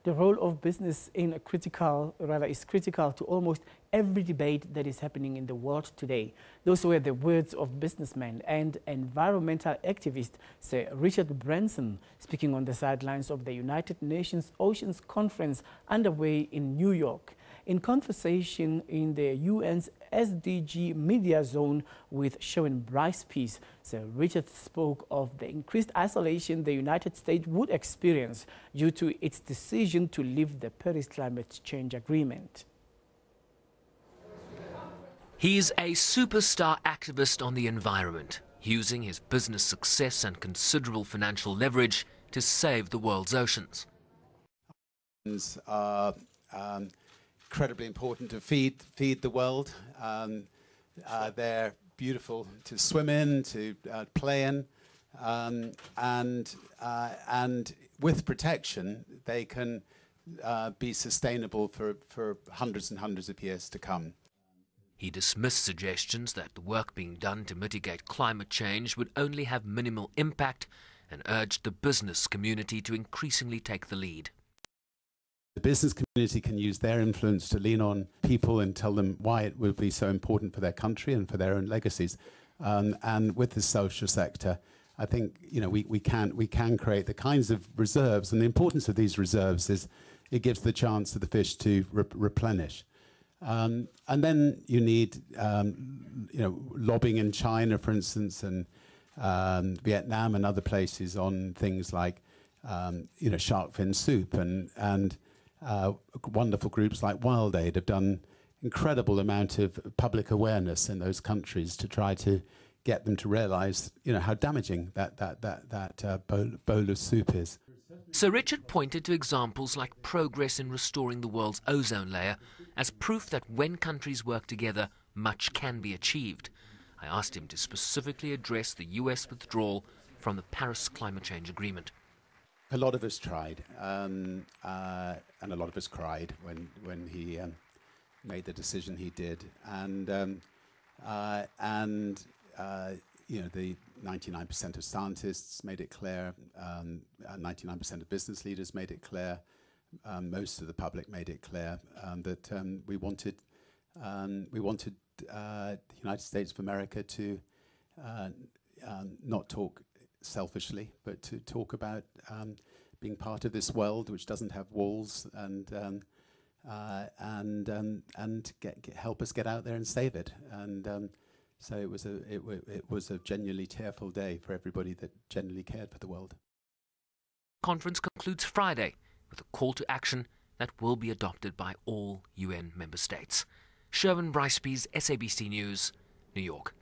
The role of business is critical to almost every debate that is happening in the world today. Those were the words of businessman and environmental activist Sir Richard Branson speaking on the sidelines of the United Nations Oceans Conference underway in New York. In conversation in the UN's SDG media zone with Sherwin Bryce-Pease, Sir Richard spoke of the increased isolation the United States would experience due to its decision to leave the Paris Climate Change Agreement. He's a superstar activist on the environment, using his business success and considerable financial leverage to save the world's oceans. Incredibly important to feed the world. They're beautiful to swim in, to play in, and with protection, they can be sustainable for hundreds and hundreds of years to come. He dismissed suggestions that the work being done to mitigate climate change would only have minimal impact and urged the business community to increasingly take the lead. The business community can use their influence to lean on people and tell them why it will be so important for their country and for their own legacies. And with the social sector, I think we can create the kinds of reserves, and the importance of these reserves is it gives the chance to the fish to replenish. And then you need lobbying in China, for instance, and Vietnam and other places on things like shark fin soup and wonderful groups like Wild Aid have done incredible amount of public awareness in those countries to try to get them to realise, how damaging that bowl of soup is. Sir Richard pointed to examples like progress in restoring the world's ozone layer as proof that when countries work together, much can be achieved. I asked him to specifically address the US withdrawal from the Paris Climate Change Agreement. A lot of us tried, and a lot of us cried when he made the decision he did. And the 99% of scientists made it clear, 99% of business leaders made it clear, most of the public made it clear that we wanted the United States of America to not talk selfishly, but to talk about being part of this world which doesn't have walls, and help us get out there and save it. And so it was a genuinely tearful day for everybody that genuinely cared for the world. Conference concludes Friday with a call to action that will be adopted by all UN member states. Sherwin Bryce-Pease, SABC News, New York.